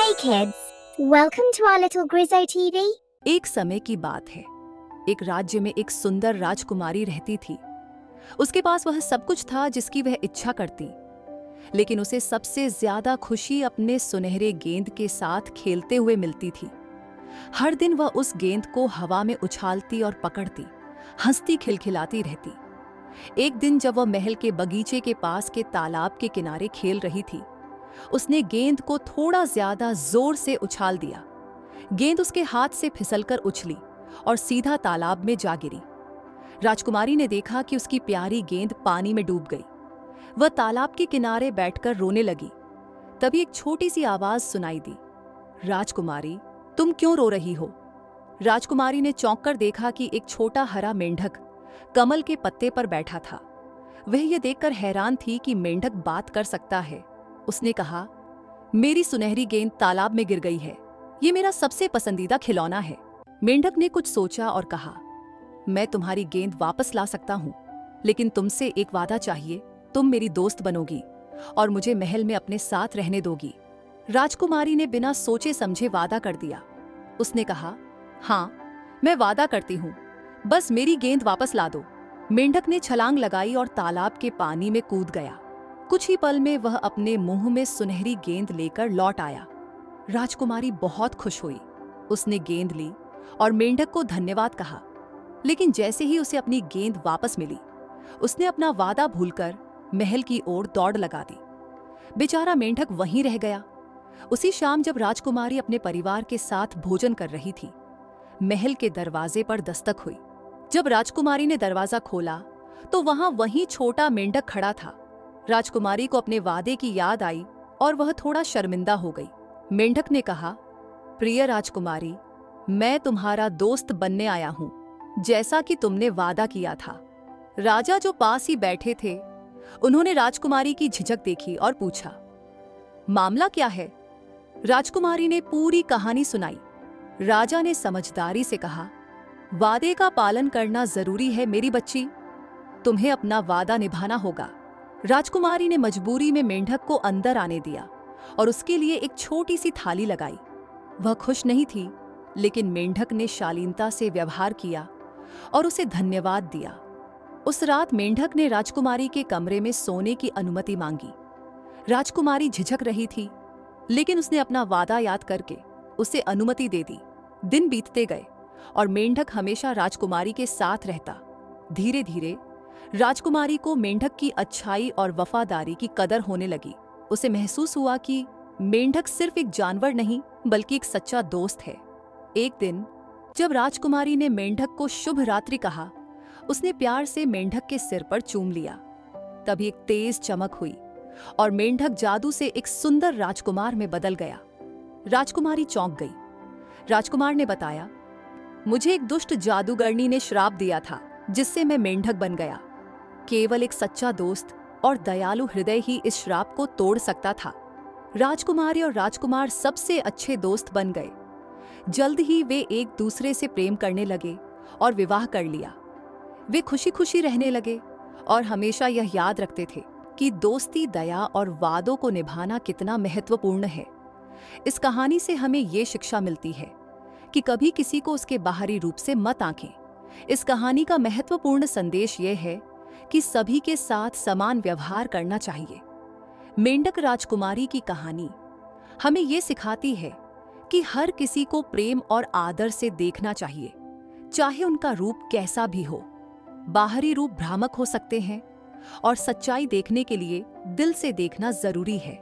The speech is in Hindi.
Hey kids, welcome to our little Grizzo TV. एक समय की बात है। एक राज्य में एक सुंदर राजकुमारी रहती थी। उसके पास वह सब कुछ था जिसकी वह इच्छा करती, लेकिन उसे सबसे ज्यादा खुशी अपने सुनहरे गेंद के साथ खेलते हुए मिलती थी। हर दिन वह उस गेंद को हवा में उछालती और पकड़ती, हंसती खिलखिलाती रहती। एक दिन जब वह महल के बगीचे के पास के तालाब के किनारे खेल रही थी, उसने गेंद को थोड़ा ज्यादा जोर से उछाल दिया। गेंद उसके हाथ से फिसलकर उछली और सीधा तालाब में जा गिरी। राजकुमारी ने देखा कि उसकी प्यारी गेंद पानी में डूब गई। वह तालाब के किनारे बैठकर रोने लगी। तभी एक छोटी सी आवाज सुनाई दी, राजकुमारी, तुम क्यों रो रही हो? राजकुमारी ने चौंक कर देखा कि एक छोटा हरा मेंढक कमल के पत्ते पर बैठा था। वह यह देखकर हैरान थी कि मेंढक बात कर सकता है। उसने कहा, मेरी सुनहरी गेंद तालाब में गिर गई है। ये मेरा सबसे पसंदीदा खिलौना है। मेंढक ने कुछ सोचा और कहा, मैं तुम्हारी गेंद वापस ला सकता हूँ, लेकिन तुमसे एक वादा चाहिए। तुम मेरी दोस्त बनोगी और मुझे महल में अपने साथ रहने दोगी। राजकुमारी ने बिना सोचे समझे वादा कर दिया। उसने कहा, हाँ, मैं वादा करती हूँ, बस मेरी गेंद वापस ला दो। मेंढक ने छलांग लगाई और तालाब के पानी में कूद गया। कुछ ही पल में वह अपने मुंह में सुनहरी गेंद लेकर लौट आया। राजकुमारी बहुत खुश हुई। उसने गेंद ली और मेंढक को धन्यवाद कहा, लेकिन जैसे ही उसे अपनी गेंद वापस मिली, उसने अपना वादा भूलकर महल की ओर दौड़ लगा दी। बेचारा मेंढक वहीं रह गया। उसी शाम जब राजकुमारी अपने परिवार के साथ भोजन कर रही थी, महल के दरवाजे पर दस्तक हुई। जब राजकुमारी ने दरवाजा खोला तो वहीं छोटा मेंढक खड़ा था। राजकुमारी को अपने वादे की याद आई और वह थोड़ा शर्मिंदा हो गई। मेंढक ने कहा, प्रिय राजकुमारी, मैं तुम्हारा दोस्त बनने आया हूँ, जैसा कि तुमने वादा किया था। राजा जो पास ही बैठे थे, उन्होंने राजकुमारी की झिझक देखी और पूछा, मामला क्या है? राजकुमारी ने पूरी कहानी सुनाई। राजा ने समझदारी से कहा, वादे का पालन करना जरूरी है मेरी बच्ची, तुम्हें अपना वादा निभाना होगा। राजकुमारी ने मजबूरी में मेंढक को अंदर आने दिया और उसके लिए एक छोटी सी थाली लगाई। वह खुश नहीं थी, लेकिन मेंढक ने शालीनता से व्यवहार किया और उसे धन्यवाद दिया। उस रात मेंढक ने राजकुमारी के कमरे में सोने की अनुमति मांगी। राजकुमारी झिझक रही थी, लेकिन उसने अपना वादा याद करके उसे अनुमति दे दी। दिन बीतते गए और मेंढक हमेशा राजकुमारी के साथ रहता। धीरे धीरे राजकुमारी को मेंढक की अच्छाई और वफादारी की कदर होने लगी। उसे महसूस हुआ कि मेंढक सिर्फ एक जानवर नहीं, बल्कि एक सच्चा दोस्त है। एक दिन जब राजकुमारी ने मेंढक को शुभ रात्रि कहा, उसने प्यार से मेंढक के सिर पर चूम लिया। तभी एक तेज चमक हुई और मेंढक जादू से एक सुंदर राजकुमार में बदल गया। राजकुमारी चौंक गई। राजकुमार ने बताया, मुझे एक दुष्ट जादूगरनी ने श्राप दिया था, जिससे मैं मेंढक बन गया। केवल एक सच्चा दोस्त और दयालु हृदय ही इस श्राप को तोड़ सकता था। राजकुमारी और राजकुमार सबसे अच्छे दोस्त बन गए। जल्द ही वे एक दूसरे से प्रेम करने लगे और विवाह कर लिया। वे खुशी खुशी रहने लगे और हमेशा यह याद रखते थे कि दोस्ती, दया और वादों को निभाना कितना महत्वपूर्ण है। इस कहानी से हमें ये शिक्षा मिलती है कि कभी किसी को उसके बाहरी रूप से मत आंकें। इस कहानी का महत्वपूर्ण संदेश यह है कि सभी के साथ समान व्यवहार करना चाहिए। मेंढक राजकुमारी की कहानी हमें ये सिखाती है कि हर किसी को प्रेम और आदर से देखना चाहिए, चाहे उनका रूप कैसा भी हो। बाहरी रूप भ्रामक हो सकते हैं और सच्चाई देखने के लिए दिल से देखना जरूरी है।